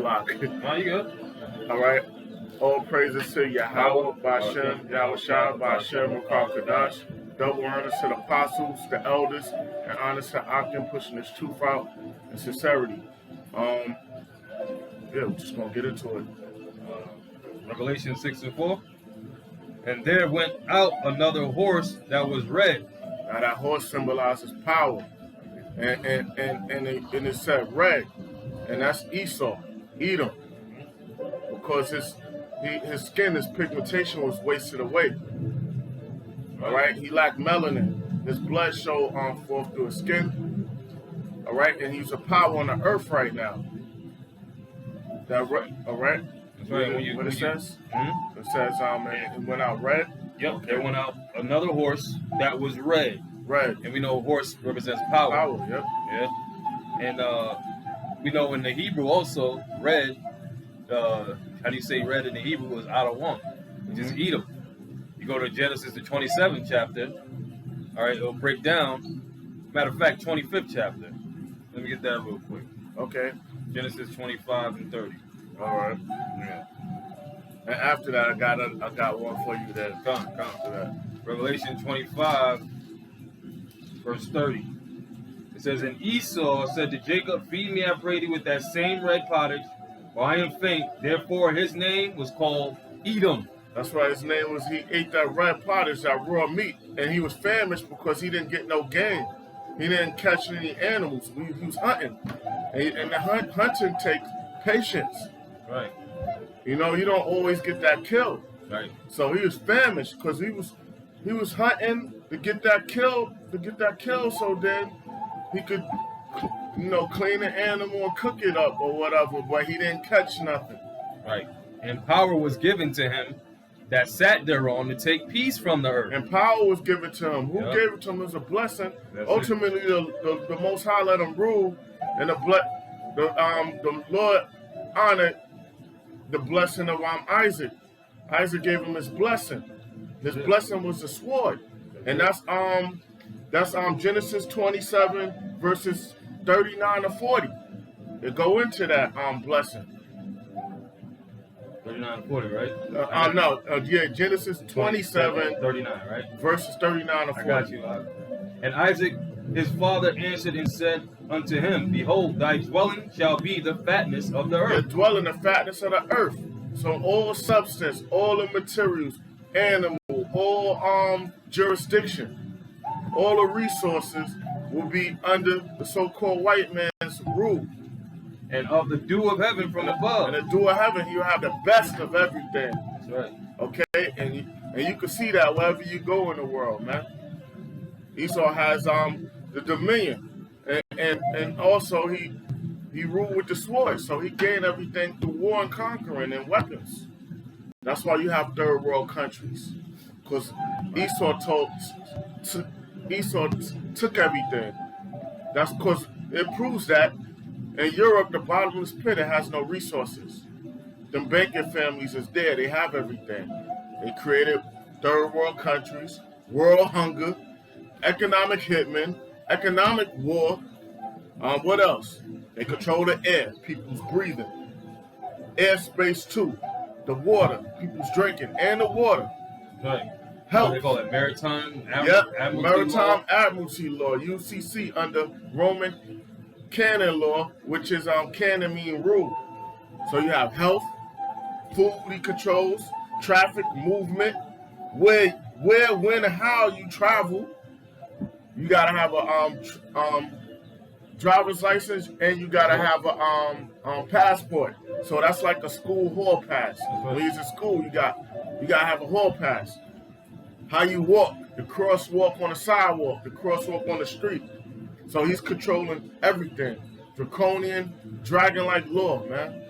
Salak. No, you good. All right. All praises to Yahweh, Bashem, Yahushua, Bashem, Rakal Kadash. Double honors to the apostles, the elders, and honors to Akim pushing this truth out and sincerity. Yeah, we're just gonna get into it. Revelation 6:4. And there went out another horse that was red. Now that horse symbolizes power, and it said red, and that's Esau, Edom, because his skin, his pigmentation was wasted away. All right, he lacked melanin. His blood showed forth through his skin. All right, and he's a power on the earth right now. That right, all right. That's right. What it says? It says it went out red. Yep. Okay. There went out another horse that was red. Red. And we know horse represents power. Power. Yep. Yeah. And we know in the Hebrew also red. How do you say red in the Hebrew is Adawam, which is Edom. You go to Genesis, the 27th chapter. All right, it'll break down. Matter of fact, 25th chapter. Let me get that real quick. Okay. Genesis 25 and 30. All right. Yeah. And after that, I got one for you there. Come to that. Revelation 25, verse 30. It says, And Esau said to Jacob, Feed me, I pray thee, with that same red pottage, for I am faint. Therefore his name was called Edom. That's right. His name was, he ate that red pottage, that raw meat, and he was famished because he didn't get no game. He didn't catch any animals. He was hunting. And the hunting takes patience. Right. You know, you don't always get that kill. Right. So he was famished because he was hunting to get that kill, so then he could, clean the animal and cook it up or whatever, but he didn't catch nothing. Right. And power was given to him that sat thereon to take peace from the earth. And power was given to him. Who gave it to him as a blessing. That's ultimately, the Most High let him rule, and the Lord honored the blessing of Isaac. Isaac gave him his blessing. His blessing was the sword, and that's Genesis 27 verses 39 to 40. They go into that blessing. 39 to 40, right? Genesis 27, 39, right? Verses 39 to 40. I got you. And Isaac, his father, answered and said unto him, Behold, thy dwelling shall be the fatness of the earth. The dwelling, the fatness of the earth. So all substance, all the materials, animal, all jurisdiction, all the resources will be under the so-called white man's rule. And of the dew of heaven from above. And the dew of heaven, you have the best of everything. That's right. Okay, and you can see that wherever you go in the world, man. Esau has the dominion, and also he ruled with the sword, so he gained everything through war and conquering and weapons. That's why you have third world countries, because Esau took everything. That's because it proves that in Europe, the bottomless pit, it has no resources. Them banking families is there. They have everything. They created third world countries, world hunger, economic hitmen, economic war. What else? They control the air, people's breathing. Airspace too. The water, people's drinking, and the water. Right. Health. They call it maritime maritime admiralty law, UCC, under Roman canon law, which is canon mean rule. So you have health, food he controls, traffic, movement, where, when, and how you travel. You gotta have a driver's license, and you gotta have a passport. So that's like a school hall pass. When you're in school, you gotta have a hall pass. How you walk, the crosswalk on the sidewalk, the crosswalk on the street. So he's controlling everything. Draconian, dragon-like law, man.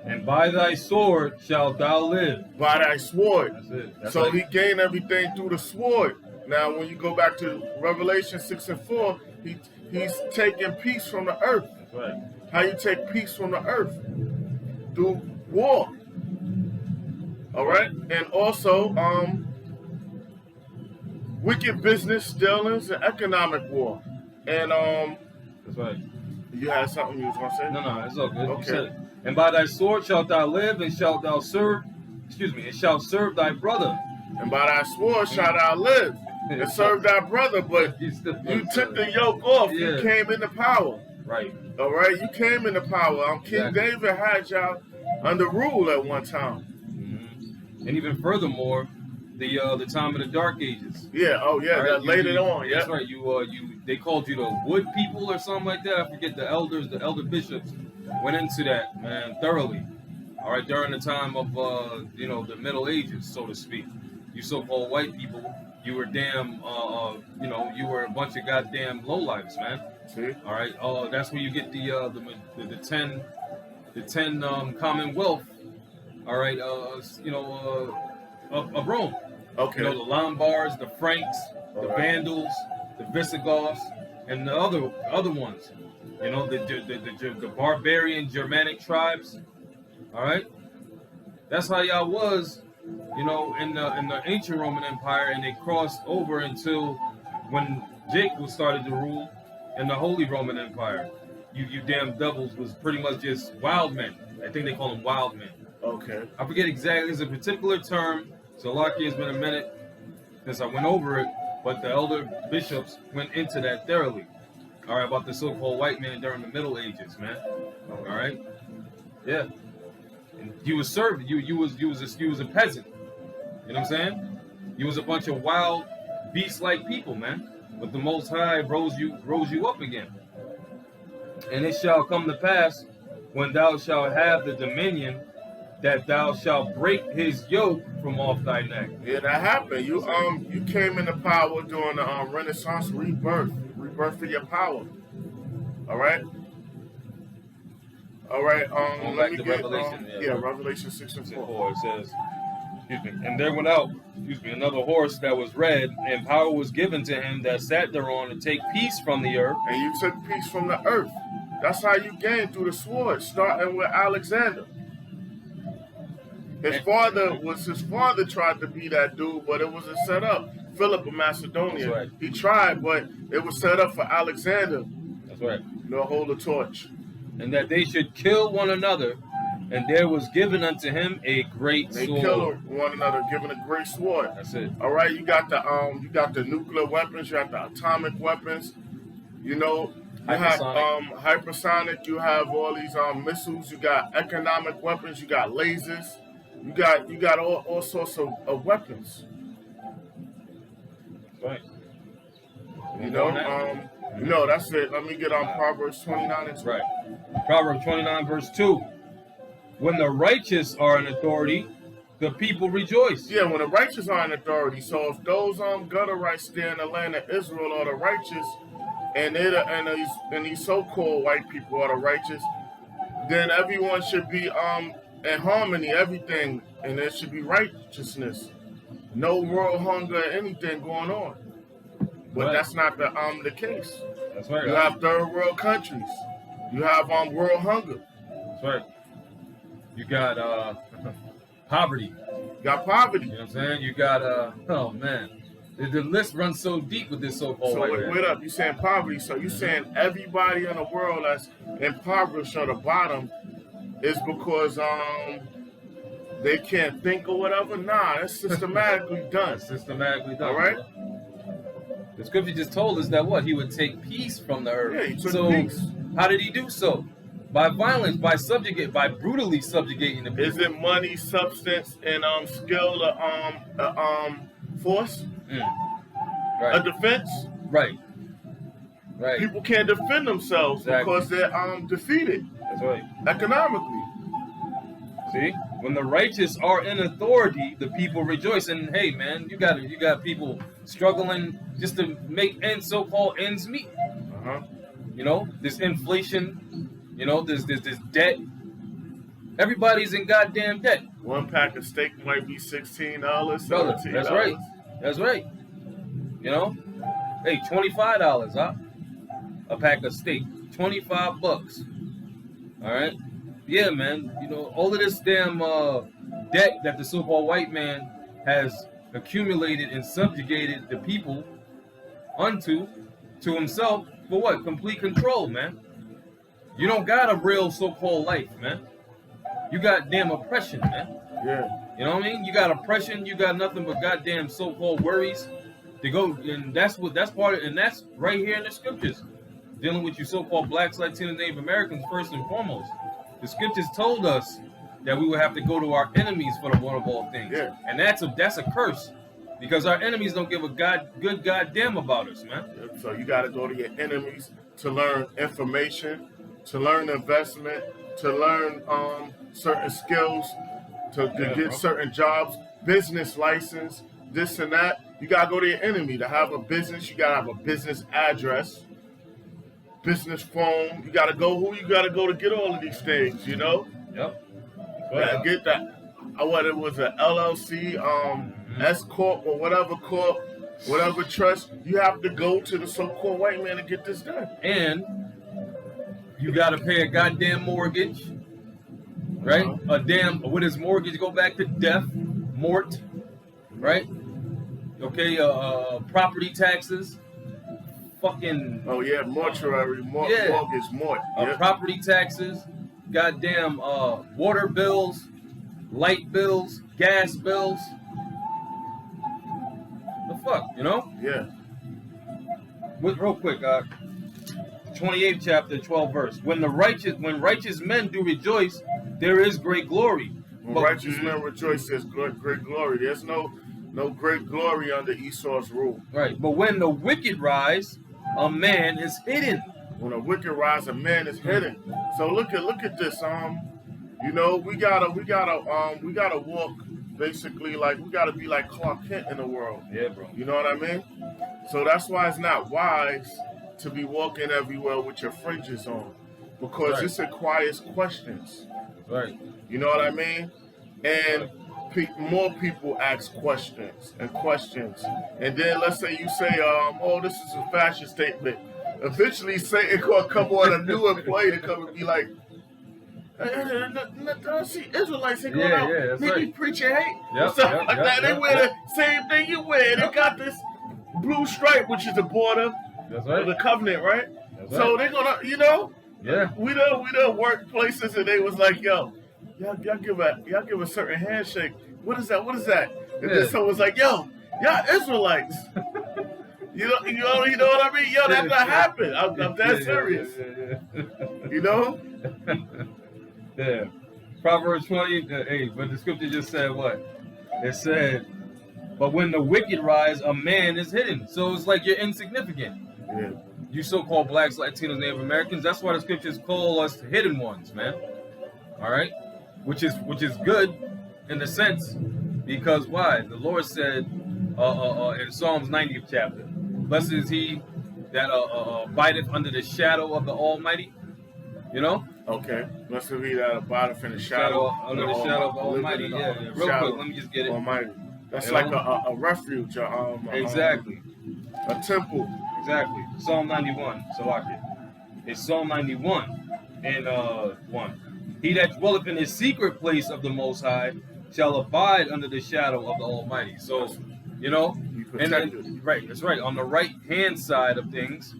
And by thy sword shalt thou live. By thy sword. That's it. That's so he gained everything through the sword. Now, when you go back to Revelation 6 and 4, he's taking peace from the earth. That's right. How you take peace from the earth? Through war. All right? And also, wicked business dealings and economic war. And that's right. You had something you was gonna say? No, it's all good. Okay. And by thy sword shalt thou live, and shalt thou serve, and shalt serve thy brother. And by thy sword shalt thou live, and serve thy brother. But you took the yoke off. Yeah. You came into power. Right. All right, you came into power. King Exactly. David had y'all under rule at one time. And even furthermore, the time of the Dark Ages. Yeah. Oh yeah. Right? Later on. Yeah. That's right. They called you the Wood People or something like that. I forget. The elder bishops went into that, man, thoroughly. All right, during the time of the Middle Ages, so to speak. You so-called white people, you were damn, you were a bunch of goddamn lowlifes, man. See? All right. That's where you get the 10 Commonwealth. All right. Of Rome. Okay. The Lombards, the Franks, the Vandals, the Visigoths, and the other ones. The barbarian Germanic tribes. All right. That's how y'all was, in the ancient Roman Empire, and they crossed over until when Jake started to rule in the Holy Roman Empire. You damn devils was pretty much just wild men. I think they call them wild men. Okay. I forget exactly. There's a particular term. So lucky it's been a minute since I went over it, but the elder bishops went into that thoroughly. All right, about the so-called white man during the Middle Ages, man. All right. Yeah. And you was servant. You was a peasant. You know what I'm saying? You was a bunch of wild, beast-like people, man. But the Most High rose you up again. And it shall come to pass when thou shalt have the dominion that thou shalt break his yoke from off thy neck. Yeah, that happened. You came into power during the Renaissance rebirth for your power. All right. Let me get Revelation. Revelation 6:4. It says, and there went out, another horse that was red, and power was given to him that sat thereon to take peace from the earth. And you took peace from the earth. That's how you gained through the sword, starting with Alexander. His father tried to be that dude, but it wasn't set up. Philip of Macedonia. That's right. He tried, but it was set up for Alexander. That's right. Hold the torch. And that they should kill one another, and there was given unto him a great sword. They killed one another, given a great sword. That's it. All right, you got the nuclear weapons, you got the atomic weapons. You have hypersonic. You have all these missiles. You got economic weapons. You got lasers. You got all sorts of weapons. Right. That's it. Let me get on Proverbs 29 and 2. Right. Proverbs 29 verse 2. When the righteous are in authority, the people rejoice. Yeah, when the righteous are in authority. So if those gutterites there in the land of Israel are the righteous, and these so-called white people are the righteous, then everyone should be in harmony, everything, and there should be righteousness. No world hunger, anything going on. But that's not the case. That's right. You have third world countries. You have world hunger. That's right. You got poverty. You got poverty. You know what I'm saying? You got oh man. The list runs so deep with this so-called So wait up, you saying poverty, so you saying everybody in the world that's impoverished on the bottom is because they can't think or whatever? Nah, that's systematically done. All right? The scripture just told us that he would take peace from the earth. Yeah, he took peace. How did he do so? By violence, by brutally subjugating the people. Is it money, substance, and skill, force? Right. A defense? Right. People can't defend themselves because they're defeated. That's right. Economically. See, when the righteous are in authority, the people rejoice. And hey, man, you got people struggling just to make so-called ends meet. This inflation. This debt. Everybody's in goddamn debt. One pack of steak might be $16, Brother, $17. That's right. Hey, $25, huh? A pack of steak, $25. All right. Yeah, man. All of this damn debt that the so-called white man has accumulated and subjugated the people to himself for what? Complete control, man. You don't got a real so-called life, man. You got damn oppression, man. Yeah. You know what I mean? You got oppression. You got nothing but goddamn so-called worries to go, and that's part of, and that's right here in the scriptures, dealing with you so-called blacks, Latinos, Native Americans first and foremost. The scriptures told us that we would have to go to our enemies for the one of all things, Yeah. and that's a curse, because our enemies don't give a good goddamn about us, man. So you got to go to your enemies to learn information, to learn investment, to learn certain skills, to get certain jobs, business license, this and that. You got to go to your enemy to have a business. You got to have a business address, business phone. You got to go who you got to go to get all of these things, you know? Yep. Yeah, get that. What it was, an LLC, S Corp or whatever corp, whatever trust. You have to go to the so-called white man to get this done. And you got to pay a goddamn mortgage, right? What does mortgage go back to? Death, mort, right? Okay, property taxes, fucking. Oh yeah, mortuary, mortgage, mort. Yep. Property taxes, goddamn water bills, light bills, gas bills. The fuck, you know? Yeah. Real quick, 28th chapter, 12th verse. When righteous men do rejoice, there is great glory. When righteous men rejoice, there's great glory. There's no great glory under Esau's rule. Right. But when the wicked rise, a man is hidden. When a wicked rise, a man is hidden. So look at this. You know, we gotta walk basically like we gotta be like Clark Kent in the world. Yeah, bro. You know what I mean? So that's why it's not wise to be walking everywhere with your fringes on, because this requires questions. Right. You know what I mean? And more people ask questions, and then let's say you say, "Oh, this is a fashion statement." Eventually, Satan gonna come on a new employee to come and be like, "See, Israelites ain't going out, maybe preaching hate, stuff like that. They wear the same thing you wear. They got this blue stripe, which is the border of the covenant, right? So they're gonna, you know, we done work places, and they was like, yo, y'all give a certain handshake. What is that? And then someone's like, yo, y'all Israelites. You know what I mean? Yo, that not happen. I'm that serious. You know? Yeah. Proverbs 28, but the scripture just said what? It said, but when the wicked rise, a man is hidden. So it's like you're insignificant. Yeah. You so-called blacks, Latinos, Native Americans, that's why the scriptures call us hidden ones, man. All right? Which is good in a sense, because why? The Lord said in Psalms 90th chapter, blessed is he that abideth under the shadow of the Almighty. You know? Okay. Blessed is he that abideth in the shadow under the shadow of the Almighty. Yeah. Real quick, let me just get it. Almighty. That's like a refuge. Exactly. A temple. Exactly. Psalm 91. Salaki. It's Psalm 91 and 1. He that dwelleth in the secret place of the Most High shall abide under the shadow of the Almighty. So, you know, and then, right, that's right. On the right hand side of things,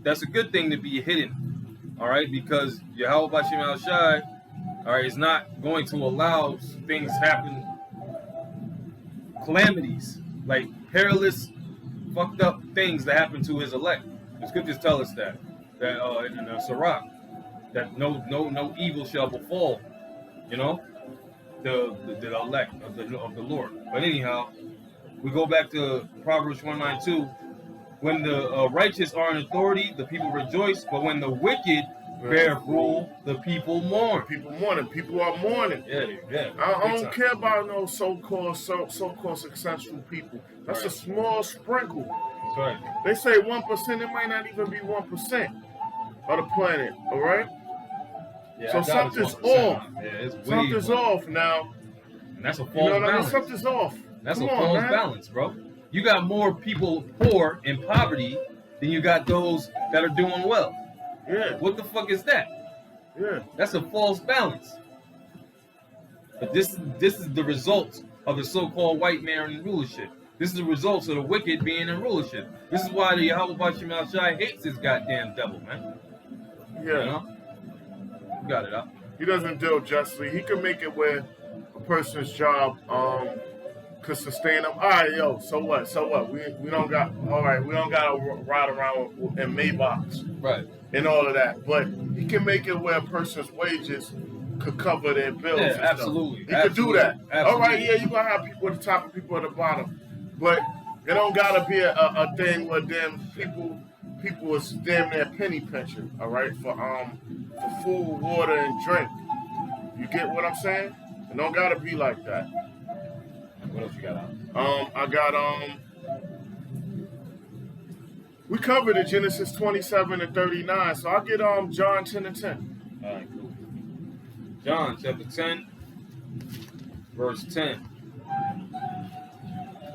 that's a good thing to be hidden. All right, because Yahweh Bashim Al Shai, all right, is not going to allow things happen, calamities, like perilous, fucked up things that happen to his elect. The scriptures tell us that in Sirach, that no evil shall befall, you know, the elect of the Lord. But anyhow, we go back to Proverbs 192. When the righteous are in authority, the people rejoice. But when the wicked bear rule, the people mourn. People mourning. People are mourning. Yeah. I don't care about no so-called successful people. That's a small sprinkle. That's right. They say 1%. It might not even be 1% of the planet. All right. Yeah, so something's off. Yeah, it's way something's off now. And that's a false balance. I mean? Something's off. That's a false balance, bro. You got more people poor in poverty than you got those that are doing well. Yeah. What the fuck is that? Yeah. That's a false balance. But this is the result of the so-called white man in rulership. This is the result of the wicked being in rulership. This is why the Yahweh Bashim Al Shai hates this goddamn devil, man. Yeah. You know? You got it, huh? He doesn't deal justly. He can make it where a person's job could sustain them. All right, yo. So what? So what? We don't got. All right, we don't got to ride around in Maybachs Right. and all of that. But he can make it where a person's wages could cover their bills. Yeah, and absolutely. Stuff. He could do that. Absolutely. All right, yeah, you gonna have people at the top and people at the bottom, but it don't gotta be a thing where them people is damn near penny pinching. All right, for food, water, and drink. You get what I'm saying? It don't gotta be like that. What else you got out? I got we covered it Genesis 27 and 39, so I'll get John 10 and 10. All right, cool. John chapter 10, verse 10.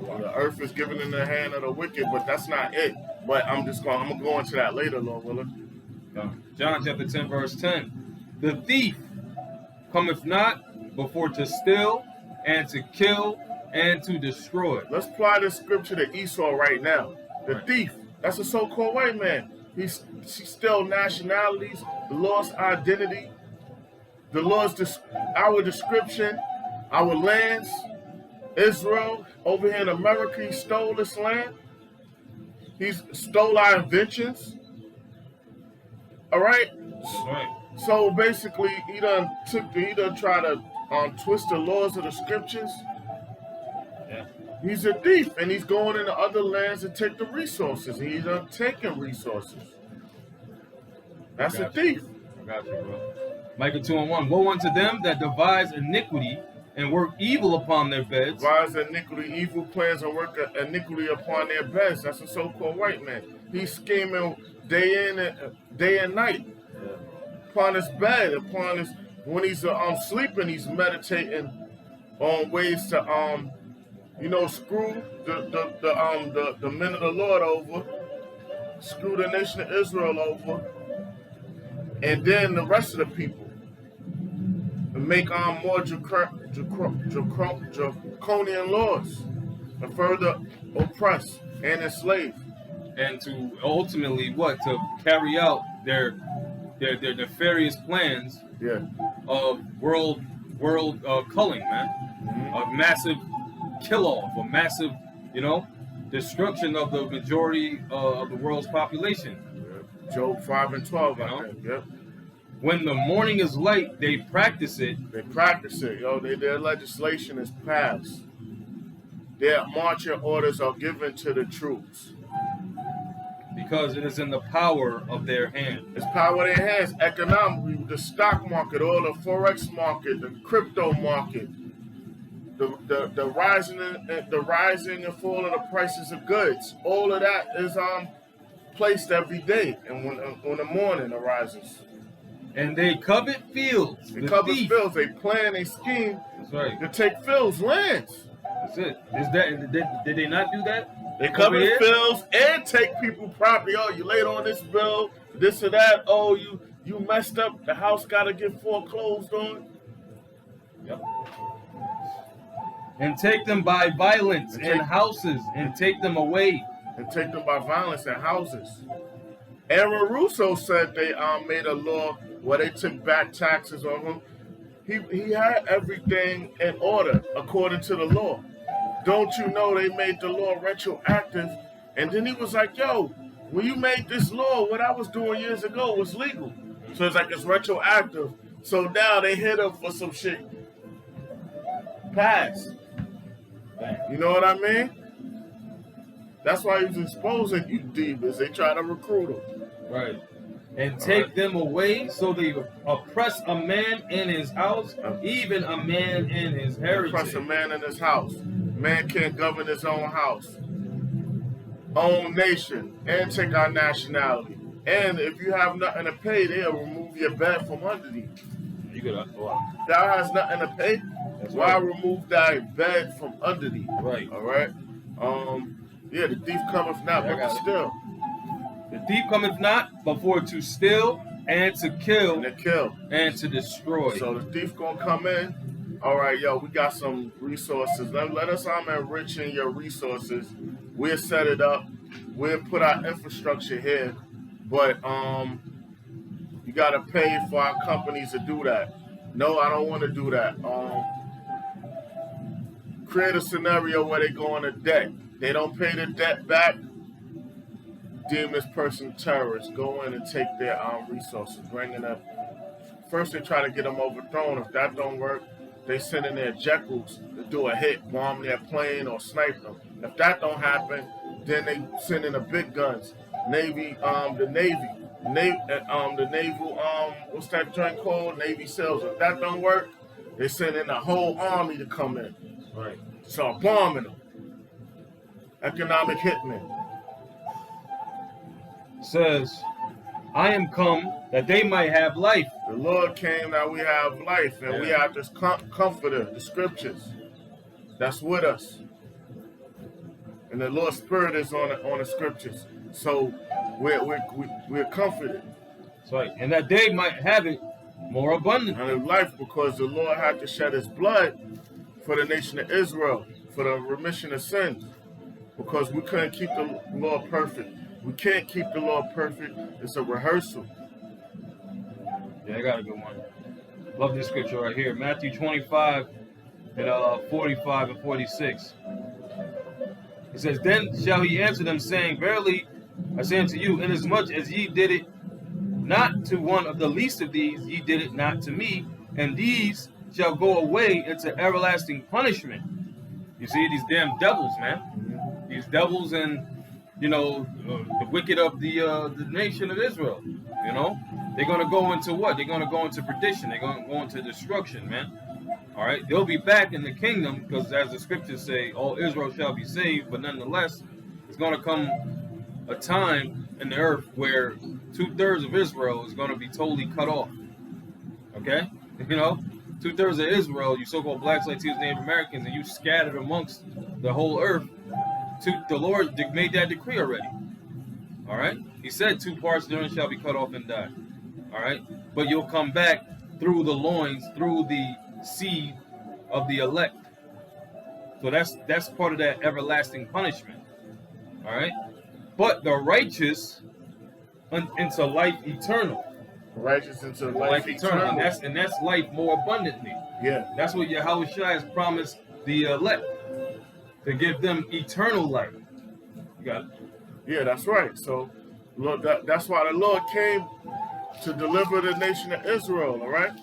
The earth is given in the hand of the wicked, but that's not it. But I'm gonna go into that later, Lord willing. John chapter 10, verse 10. The thief cometh not before to steal and to kill and to destroy. Let's apply this scripture to Esau right now. The thief, that's a so-called white man. She stole nationalities, the lost identity, the Lord's our description, our lands. Israel, over here in America, he stole this land. He stole our inventions. All right? Right. So basically, he done try to twist the laws of the scriptures. Yeah. He's a thief, and he's going into other lands to take the resources. He's taking resources. That's a thief. I got you, bro. Micah 2 and 1. Woe unto them that devise iniquity and work evil upon their beds. Devise iniquity, evil plans, and work iniquity upon their beds. That's a so-called white man. He's scheming day and night. Yeah. Upon his bed, when he's sleeping, he's meditating on ways to screw the men of the Lord over, screw the nation of Israel over, and then the rest of the people, and make more draconian laws, and further oppress and enslave, and to ultimately to carry out their nefarious plans. Yeah. Of world culling, man. Mm-hmm. A massive kill-off, a massive, destruction of the majority of the world's population. Yeah. Job 5 and 12, I think. Yep. When the morning is light, they practice it. Their legislation is passed. Their marching orders are given to the troops. Because it is in the power of their hand. It's power in their hands. Economically, the stock market, all the forex market, the crypto market, the rising and fall of the prices of goods. All of that is placed every day, and when the morning arises. And they covet fields. They covet fields. They plan a scheme. That's right. To take fields, lands. That's it. Did they not do that? They covet fields and take people property. Oh, you late on this bill, this or that. Oh, you messed up. The house got to get foreclosed on. Yep. And take them by violence in houses and take them away. And take them by violence in houses. Aaron Russo said they made a law where they took back taxes on him. He had everything in order according to the law. Don't you know they made the law retroactive? And then he was like, yo, when you made this law, what I was doing years ago was legal. So it's like it's retroactive. So now they hit him for some shit. Pass. You know what I mean? That's why he was exposing you divas. They try to recruit him. Right. And take them away, so they oppress a man in his house, even a man in his heritage. Oppress a man in his house. Man can't govern his own house, own nation, and take our nationality. And if you have nothing to pay, they'll remove your bed from underneath. You could. Thou has nothing to pay. That's why right. Remove thy bed from underneath? Right. All right. Yeah, the thief cometh not but to steal. The thief cometh not before to steal and to kill and to destroy. So the thief gonna come in. All right, yo, we got some resources. Let us enrich in your resources. We'll set it up. We'll put our infrastructure here, but you gotta pay for our companies to do that. No, I don't want to do that. Create a scenario where they go on a debt. They don't pay the debt back. Deem this person terrorist. Go in and take their resources, bringing up. First, they try to get them overthrown. If that don't work, they send in their Jekylls to do a hit, bomb their plane or snipe them. If that don't happen, then they send in the big guns, the naval, what's that joint called? Navy SEALs. If that don't work, they send in a whole army to come in. Right. Start bombing them. Economic hitmen. Says, I am come that they might have life. The Lord came that we have life, and we have this comforter, the scriptures, that's with us. And the Lord's Spirit is on the scriptures. So we're comforted. That's right. And that they might have it more abundantly. And life, because the Lord had to shed his blood for the nation of Israel, for the remission of sins. Because we couldn't keep the Lord perfect. We can't keep the Lord perfect. It's a rehearsal. Yeah, I got a good one. Love this scripture right here. Matthew 25 and 45 and 46. It says, Then shall he answer them, saying, Verily I say unto you, inasmuch as ye did it not to one of the least of these, ye did it not to me, and these shall go away into everlasting punishment. You see, these damn devils, man. These devils and, the wicked of the nation of Israel, They're going to go into what? They're going to go into perdition. They're going to go into destruction, man. All right? They'll be back in the kingdom because as the scriptures say, all Israel shall be saved. But nonetheless, it's going to come a time in the earth where 2/3 of Israel is going to be totally cut off. Okay? 2/3 of Israel, you so-called blacks, Latinos, Native Americans, and you scattered amongst the whole earth. The Lord made that decree already. All right? He said 2 parts therein shall be cut off and die. All right? But you'll come back through the loins, through the seed of the elect. So that's part of that everlasting punishment. All right? But the righteous into life eternal. Righteous into life eternal. And that's life more abundantly. Yeah. That's what Yahweh Shai has promised the elect. To give them eternal life. You got it? Yeah, that's right. So, Lord, that's why the Lord came to deliver the nation of Israel, all right?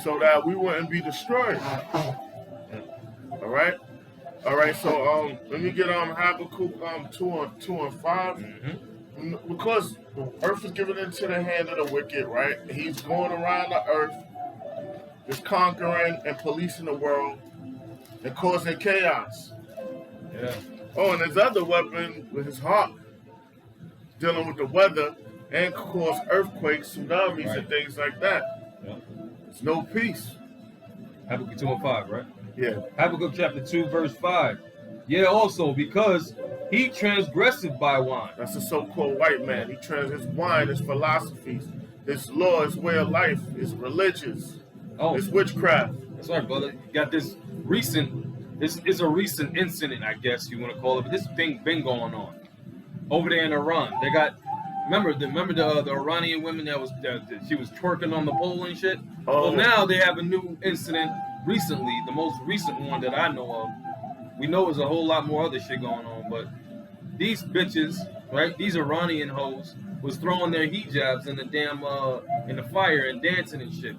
So that we wouldn't be destroyed. All right? All right, so let me get Habakkuk 2 and 5. Mm-hmm. Because the earth is given into the hand of the wicked, right? He's going around the earth, just conquering and policing the world and causing chaos. Yeah. Oh, and his other weapon with his heart, dealing with the weather and cause earthquakes, tsunamis, and things like that. Yeah. There's no peace. Habakkuk 2 and 5, right? Yeah. Habakkuk chapter 2, verse 5. Yeah, also, because he transgressed by wine. That's a so-called white man. His wine, his philosophies, his law, his way of life, his religious, his witchcraft. That's right, brother. You got this is a recent incident, I guess you want to call it, but this thing been going on over there in Iran. They got, remember the Iranian women that she was twerking on the pole and shit? Oh. Well, now they have a new incident recently, the most recent one that I know of. We know there's a whole lot more other shit going on, but these bitches, right, these Iranian hoes, was throwing their hijabs in the damn, in the fire and dancing and shit.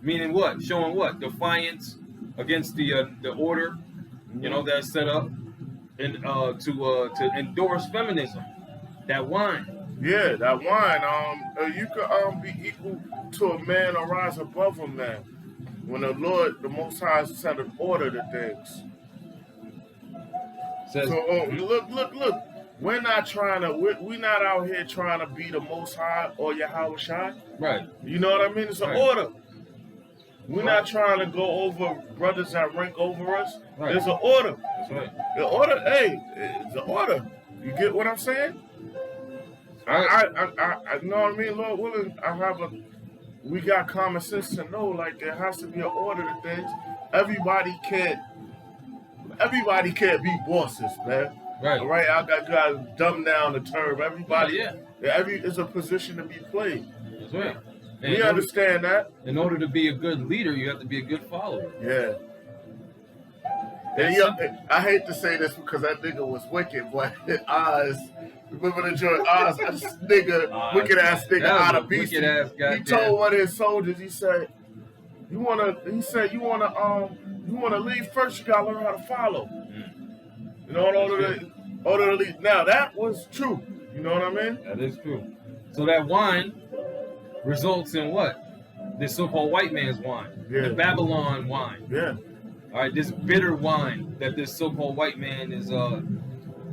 Meaning what? Showing what? Defiance against the order, that's set up, and to endorse feminism. That wine. Yeah, that wine. You could be equal to a man or rise above a man when the Lord, the Most High, set an order to things. Says, so look. We're not we're not out here trying to be the Most High or Yahweh Shai. Right. You know what I mean? It's an order. We're not trying to go over brothers that rank over us. Right. There's an order. That's right. The order, it's an order. You get what I'm saying? I know what I mean, Lord willing, we got common sense to know, like, there has to be an order to things. Everybody can't be bosses, man. Right. All right, I got to dumb down the term. Everybody, it's a position to be played. That's right. And we understand that. In order to be a good leader, you have to be a good follower. Yeah. And I hate to say this because that nigga was wicked, but Oz, remember the joint Oz? This nigga, wicked ass nigga out of beast. He told one of his soldiers, he said, you wanna lead first, you gotta learn how to follow. You know, in order to lead. Now that was true. You know what I mean? That is true. So that wine results in what? This so-called white man's wine. Yeah. The Babylon wine. Yeah. All right, this bitter wine that this so-called white man is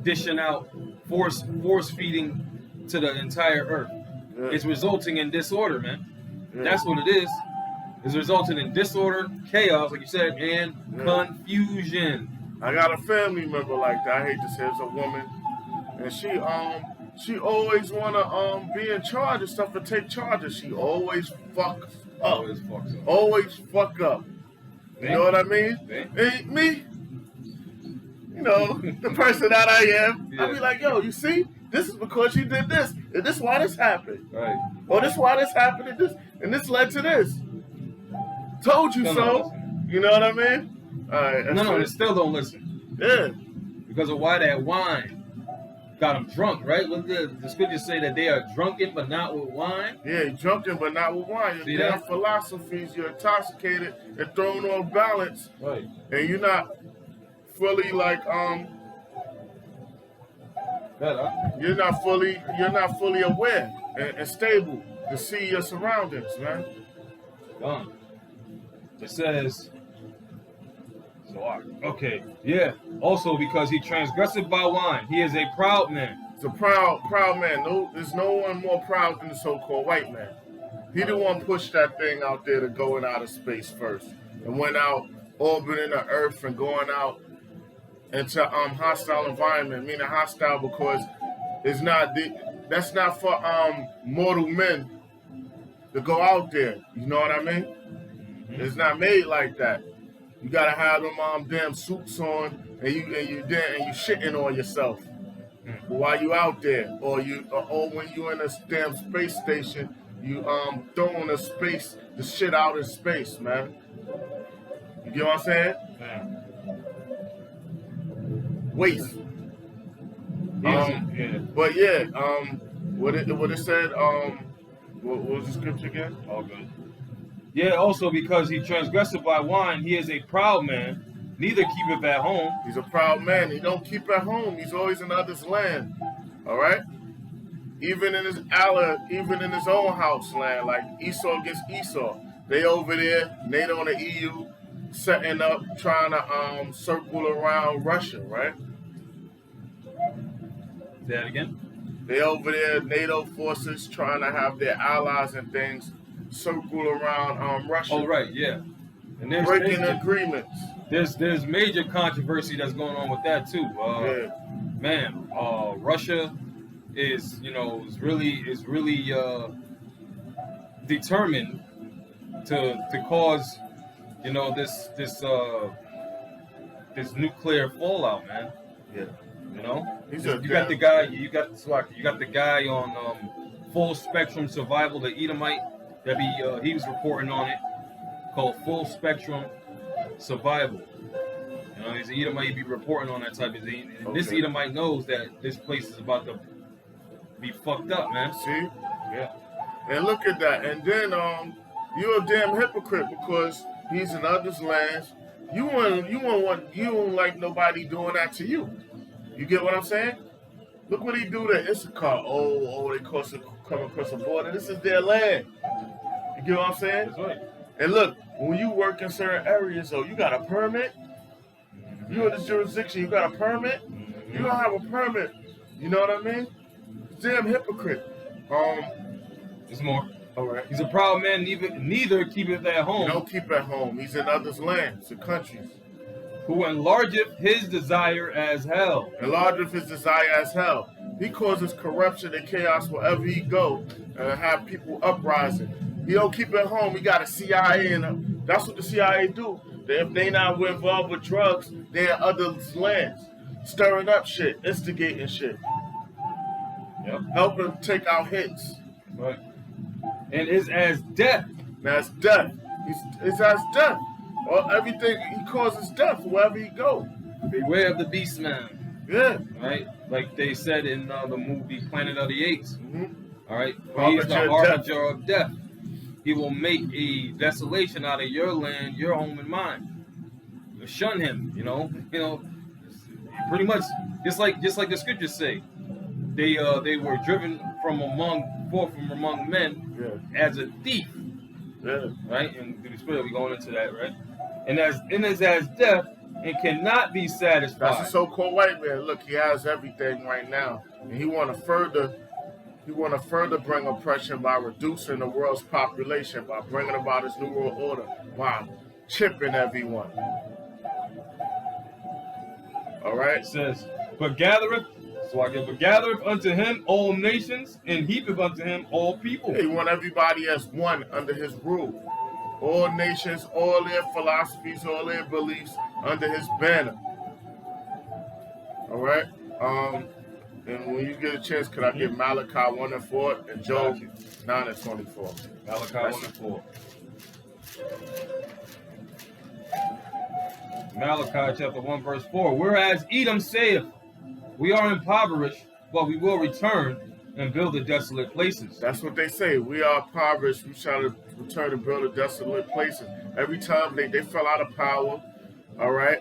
dishing out, force feeding to the entire earth. Yeah. It's resulting in disorder, man. Yeah. That's what it is. It's resulting in disorder, chaos, like you said, and confusion. I got a family member like that. I hate to say it's a woman, and she always wanna be in charge of stuff and take charge of. She always fucks up. Always fuck up. You know what I mean? Ain't me. You know, the person that I am. Yeah. I be like, yo, you see? This is because you did this. And this is why this happened. Right. Or this is why this happened and this led to this. Told you so. You know what I mean? All right. No, they still don't listen. Yeah. Because of why that wine got them drunk, right? What the scriptures say that they are drunken but not with wine? Yeah, drunken but not with wine. Your damn philosophies, you're intoxicated and thrown off balance. Right. And you're not fully like you're not fully aware and stable to see your surroundings, man. Gone. It says okay, yeah. Also, because he transgressed by wine, he is a proud man. He's a proud man. No, there's no one more proud than the so-called white man. He the one pushed that thing out there to go in outer space first, and went out orbiting the Earth and going out into hostile environment. Meaning hostile because it's not that's not for mortal men to go out there. You know what I mean? Mm-hmm. It's not made like that. You gotta have them damn suits on, and you shitting on yourself while you out there, or when you in a damn space station, you throwing the shit out in space, man. You get what I'm saying? Yeah. Waste. But what it said. What was the scripture again? All good. Yeah, also because he transgressed by wine, he is a proud man, neither keepeth at home. He's a proud man. He don't keep at home. He's always in others' land. All right? Even in his own house land, like Esau against Esau. They over there, NATO and the EU, setting up, trying to circle around Russia, right? Say that again? They over there, NATO forces trying to have their allies and things circle around Russia. Oh, right, yeah. And there's breaking agreements. There's major controversy that's going on with that too. Man, Russia is really determined to cause this nuclear fallout, man. Yeah. You got the guy on Full Spectrum Survival, the Edomite. He was reporting on it, called Full Spectrum Survival. He's an Edomite, be reporting on that type of thing. And this Edomite knows that this place is about to be fucked up, man. See? Yeah. And look at that. And then you're a damn hypocrite because he's in others' lands. You don't like nobody doing that to you. You get what I'm saying? Look what he do to Issachar. They come across the border. This is their land. You get what I'm saying? That's right. And look, when you work in certain areas, you got a permit. You in this jurisdiction, you got a permit. You don't have a permit. You know what I mean? Damn hypocrite. There's more. All right. He's a proud man, neither keepeth at home. He don't keep at home. He's in others' lands, the countries. Who enlargeth his desire as hell. Enlargeth his desire as hell. He causes corruption and chaos wherever he go, and have people uprising. He don't keep at home. He got a CIA in him. That's what the CIA do. If they not involved with drugs, they're in others' lands, stirring up shit, instigating shit. Yep. Helping take out hits. Right. and is as death. That's death. It's as death. Or everything, he causes death wherever he go. Beware of the beast man. Yeah. Right? Like they said in the movie Planet of the Apes. All right? For he is the Harbinger of harbinger of death. He will make a desolation out of your land, your home, and mine. Shun him, you know, pretty much just like the scriptures say. They were driven forth from among men as a thief. Yeah. Right? And through the spirit we're going into that, right? And is as death and cannot be satisfied. That's a so-called white man. Look, he has everything right now. And he wanna further bring oppression by reducing the world's population, by bringing about his new world order, by chipping everyone. All right? It says, but gathereth unto him all nations, and heapeth unto him all people. He want everybody as one under his rule. All nations, all their philosophies, all their beliefs under his banner. All right? And when you get a chance, could I get Malachi 1 and 4 and Job 9 and 24? Malachi 1 and 4. Malachi chapter 1 verse 4. Whereas Edom saith, we are impoverished, but we will return and build the desolate places. That's what they say. We are impoverished. We shall return to build the desolate places. Every time they fell out of power, all right?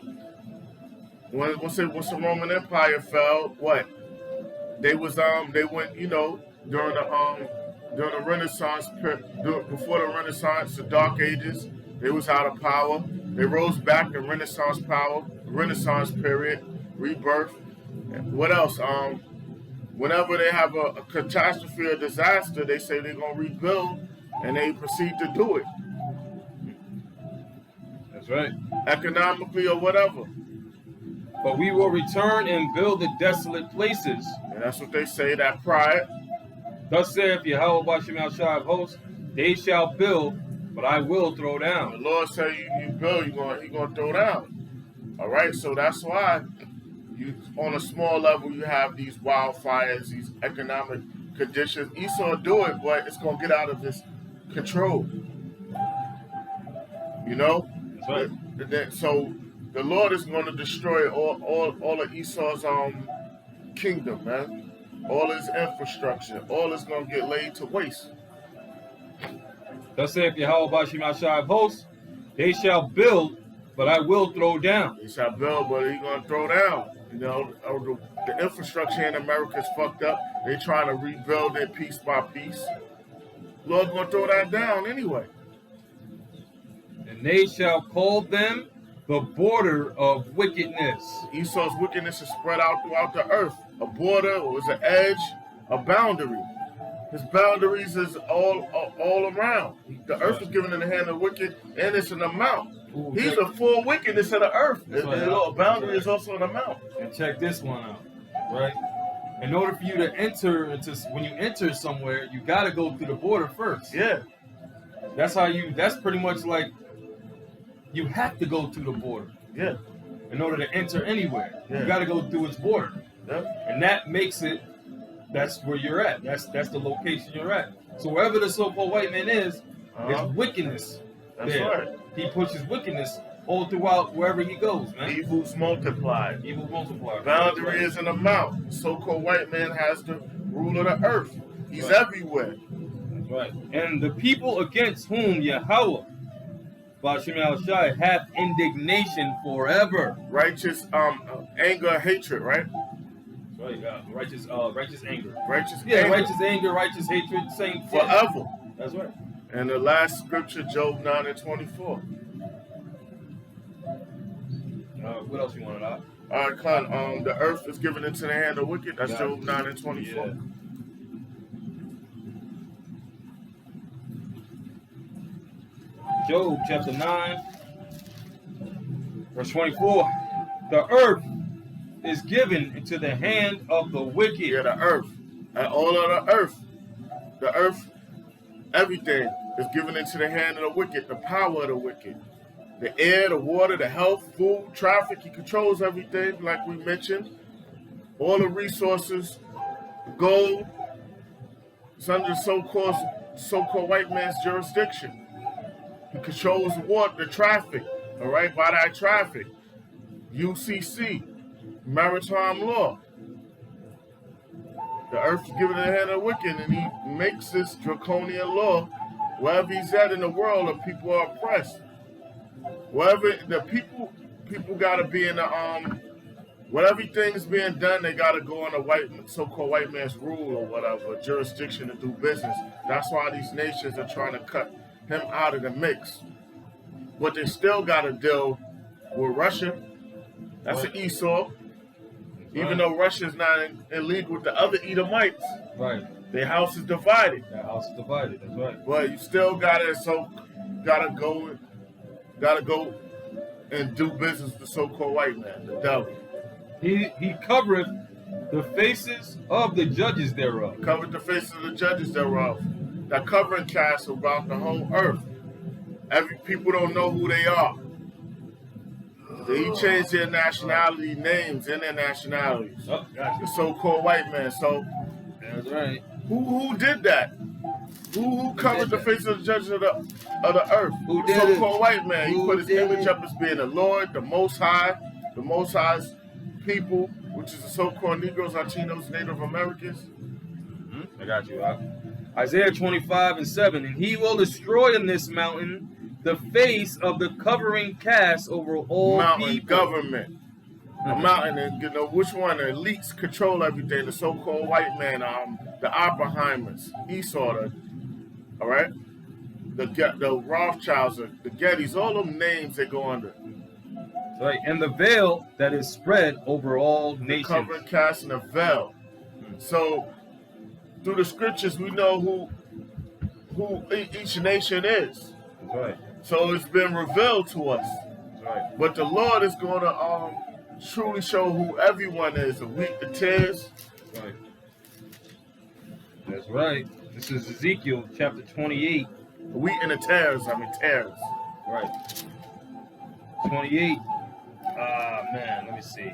Once the Roman Empire fell, what? They went, you know, during the Renaissance, before the Renaissance, the Dark Ages, they was out of power. They rose back in Renaissance period, rebirth. What else? Whenever they have a catastrophe or disaster, they say they're gonna rebuild, and they proceed to do it. That's right. Economically or whatever. But we will return and build the desolate places. And that's what they say, that pride. Thus saith Yahweh Bashem El Shai of hosts, they shall build, but I will throw down. The Lord say you build, He's gonna throw down. All right, so that's why on a small level you have these wildfires, these economic conditions. Esau do it, but it's gonna get out of his control. You know? That's right. So the Lord is going to destroy all of Esau's kingdom, man. All his infrastructure. All is going to get laid to waste. Thus saith Yahweh Bashem El Shai of hosts, they shall build, but I will throw down. They shall build, but he's going to throw down. You know, the infrastructure in America is fucked up. They trying to rebuild it piece by piece. Lord's going to throw that down anyway. And they shall call them the border of wickedness. Esau's wickedness is spread out throughout the earth. A border was an edge, a boundary. His boundaries is all around. The earth is given in the hand of the wicked, and it's an amount. He's the full wickedness of the earth. The boundary is also an amount. And check this one out, right? In order for you to enter when you enter somewhere, you got to go through the border first. Yeah. That's pretty much like you have to go through the border. Yeah. In order to enter anywhere, yeah. You got to go through its border. Yeah. And that makes it, that's where you're at. That's the location you're at. So wherever the so-called white man is wickedness. That's there. right. He pushes wickedness all throughout wherever he goes, man. Evil's multiplied. Evil multiplied. Boundary is an amount. So-called white man has the rule of the earth. He's everywhere. That's right. And the people against whom Yahweh Bashem El Shai hath indignation forever. Righteous anger, hatred, right? Right, righteous anger. Righteous anger. Righteous anger, righteous hatred, same thing. Forever. That's right. And the last scripture, Job 9 and 24. What else you wanted out? All right, Khan. The earth is given into the hand of wicked. That's Job 9 and 24. Yeah. Job chapter 9, verse 24. The earth is given into the hand of the wicked. Yeah, the earth. And all of the earth, everything is given into the hand of the wicked, the power of the wicked. The air, the water, the health, food, traffic, he controls everything, like we mentioned. All the resources, gold, it's under the so-called so-called white man's jurisdiction. He controls the traffic, all right, by that traffic. UCC, maritime law. The earth is given in the hand of the wicked, and he makes this draconian law wherever he's at in the world, the people are oppressed. Wherever the people gotta be in the whatever thing's being done, they gotta go on a so-called white man's rule or whatever jurisdiction to do business. That's why these nations are trying to cut him out of the mix. But they still gotta deal with Russia. That's an Esau. Even though Russia's not in league with the other Edomites. Right. Their house is divided. Their house is divided, that's right. But you still gotta go and do business with the so-called white man, the devil. He covereth the faces of the judges thereof. Covered the faces of the judges thereof. That covering cast about the whole earth. Every people don't know who they are. They changed their nationality names and their nationalities. Oh, gotcha. The so-called white man. So that's right. Who did that? Who covered the faces of the judges of the earth? Who the did so-called it? white man. He Who put his did image it? up as being the Lord, the Most High's people, which is the so-called Negroes, Latinos, Native Americans. Mm-hmm. I got you. Isaiah 25:7, and he will destroy in this mountain the face of the covering cast over all Mountain people. government. A mountain, and you know which one? The elites control everything. The so-called white man, the Oppenheimers, Esau, all right, the Rothschilds, the Gettys, all them names they go under. Right, and the veil that is spread over all nations. Covering, casting a veil. So through the scriptures, we know who each nation is. That's right. So it's been revealed to us. That's right. But the Lord is going to truly show who everyone is, the weak, the tares. Right. That's right. This is Ezekiel chapter 28. The wheat and the tares, tares. Right. 28. Man, let me see.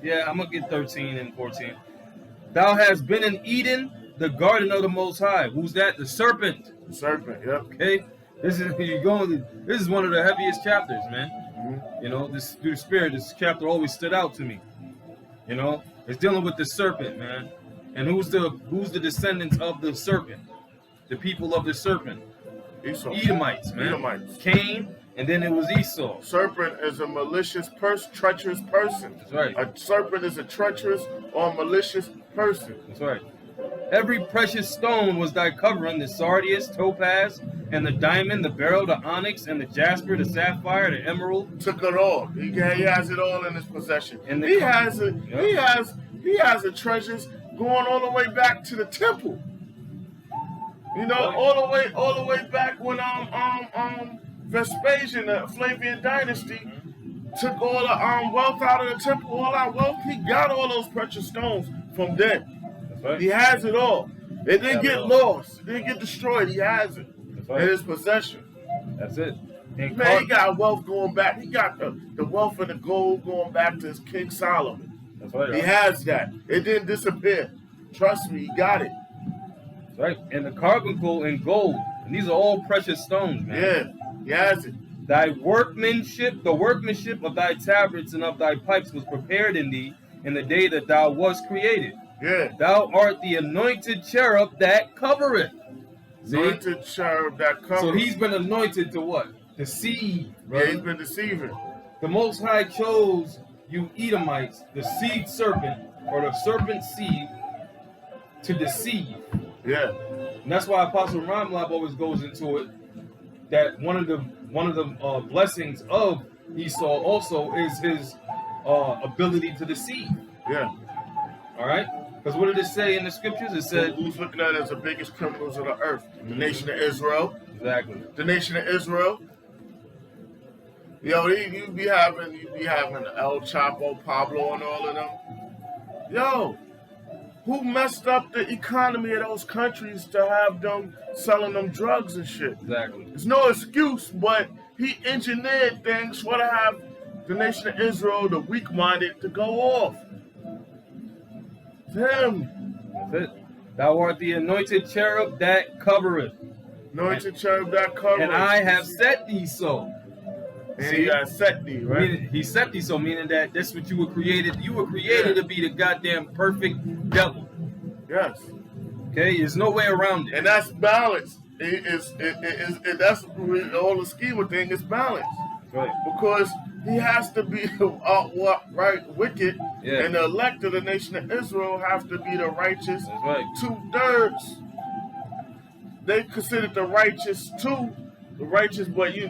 Yeah, I'm going to get 13 and 14. Thou hast been in Eden, the garden of the Most High. Who's that? The serpent. The serpent, yep. Okay? This is one of the heaviest chapters, man. Mm-hmm. You know, this through the spirit, this chapter always stood out to me. You know, it's dealing with the serpent, man. And who's the descendants of the serpent? The people of the serpent. Esau. Edomites, man. Edomites. Cain, and then it was Esau. Serpent is a malicious treacherous person. That's right. A serpent is a treacherous or malicious person. That's right. Every precious stone was thy covering, the sardius, topaz, and the diamond, the beryl, the onyx, and the jasper, the sapphire, the emerald. Took it all. He has it all in his possession. And he has it. Yep. He has the treasures going all the way back to the temple. You know, Right. all the way back when Vespasian, the Flavian dynasty, took all the wealth out of the temple, all our wealth. He got all those precious stones from then. Right. He has it all. It didn't get lost. It didn't get destroyed. He has it in his possession. That's it. And Man, he got wealth going back. He got the wealth and the gold going back to his King Solomon. That's right. He has that. It didn't disappear. Trust me, he got it. That's right. And the carbuncle and gold. And these are all precious stones, man. Yeah, he has it. Thy workmanship, the workmanship of thy tabrets and of thy pipes was prepared in thee in the day that thou wast created. Yeah. Thou art the anointed cherub that covereth. See? Anointed cherub that covereth. So he's been anointed to what? Deceive. Yeah, he's been deceiving. The Most High chose you Edomites, the seed serpent, or the serpent seed, to deceive. Yeah. And that's why Apostle Ramlab always goes into it, that one of the blessings of Esau also is his ability to deceive. Yeah. All right? Because what did it say in the scriptures? It said, who's looking at it as the biggest criminals of the earth? The nation of Israel. Exactly. The nation of Israel. Yo, you be having El Chapo, Pablo, and all of them. Yo, who messed up the economy of those countries to have them selling them drugs and shit? Exactly. There's no excuse, but he engineered things for to have the nation of Israel, the weak-minded, to go off. It's him. That's it. Thou art the anointed cherub that covereth, Anointed cherub that covers. and I have set thee so. And See? he got set thee, right? Meaning, he set thee so, meaning that that's what you were created. You were created to be the goddamn perfect devil. Yes. Okay, there's no way around it. And that's balance. That's all the schema thing is balance. Right. Because he has to be outright wicked, Yeah. and the elect of the nation of Israel have to be the righteous That's right. 2/3. They considered the righteous the righteous, but you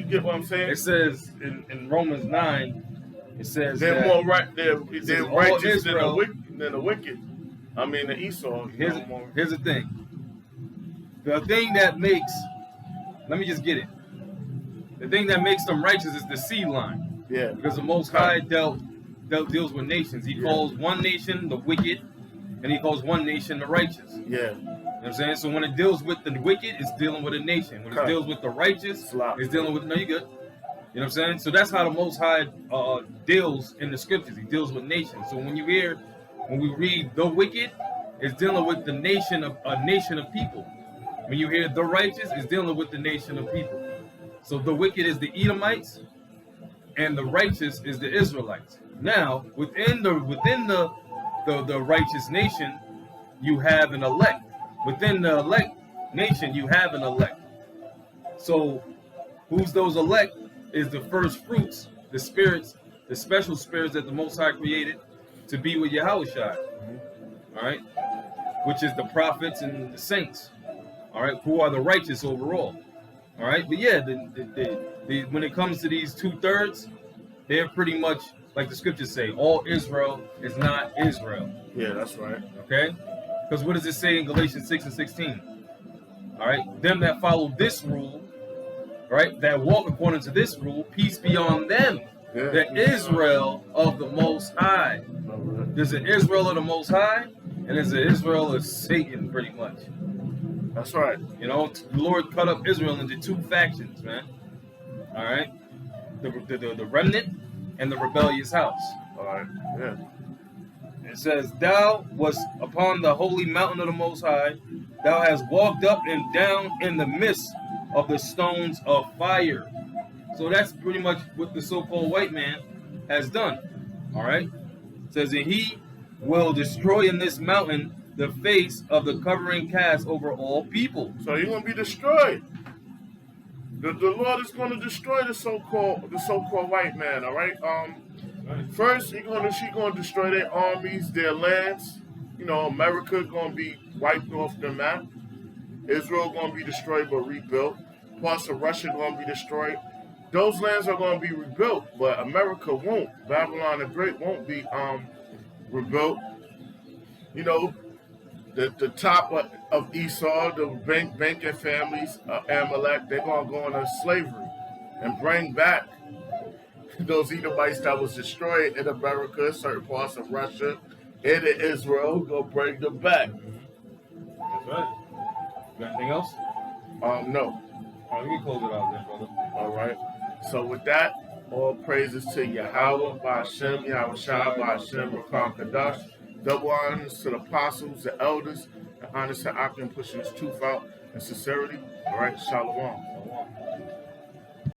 get what I'm saying? It says in Romans 9, it says They're that more right. They're all righteous than Israel- the wicked. I mean the Esau. here's the thing. The thing that makes, let me just get it. The thing that makes them righteous is the seed line. Yeah. Because the Most High deals with nations. He calls one nation the wicked, and he calls one nation the righteous. Yeah. You know what I'm saying? So when it deals with the wicked, it's dealing with a nation. When it deals with the righteous, it's dealing with, no, you good. You know what I'm saying? So that's how the Most High deals in the scriptures. He deals with nations. So when we read the wicked, it's dealing with the nation of a nation of people. When you hear the righteous, it's dealing with the nation of people. So the wicked is the Edomites, and the righteous is the Israelites. Now, within the righteous nation, you have an elect. Within the elect nation, you have an elect. So, who's those elect? Is the first fruits, the spirits, the special spirits that the Most High created to be with Yahushua. All right, which is the prophets and the saints. All right, who are the righteous overall. All right, but yeah, when it comes to these 2/3, they're pretty much like the scriptures say. All Israel is not Israel. Yeah, that's right. Okay, because what does it say in Galatians 6:16? All right, them that follow this rule, right, that walk according to this rule, peace be on them. Yeah. The Israel of the Most High. There's an Israel of the Most High, and there's an Israel of Satan, pretty much. That's right. You know, the Lord cut up Israel into two factions, man. All right, the remnant and the rebellious house. All right. Yeah. It says, "Thou wast upon the holy mountain of the Most High. Thou hast walked up and down in the midst of the stones of fire." So that's pretty much what the so-called white man has done. All right. It says that he will destroy in this mountain the face of the covering cast over all people. So you're gonna be destroyed. The Lord is gonna destroy the so-called white man. All right. First she's gonna destroy their armies, their lands. You know, America gonna be wiped off the map. Israel gonna be destroyed but rebuilt. Parts of Russia gonna be destroyed. Those lands are gonna be rebuilt, but America won't. Babylon the Great won't be rebuilt. You know, the top of Esau, the banking families, Amalek, they're gonna go into slavery and bring back those Edomites that was destroyed in America, certain parts of Russia, and in Israel. Gonna bring them back. That's right. Got anything else? No. Oh, you can close it out then, brother. All right. So with that, all praises to Yahweh, Ba'Shem, Yahweh Shai, Ba'Shem, Rakam Kadash. Double honors to the apostles, the elders, and honors to Akim pushing his truth out and sincerity. All right, Shalom.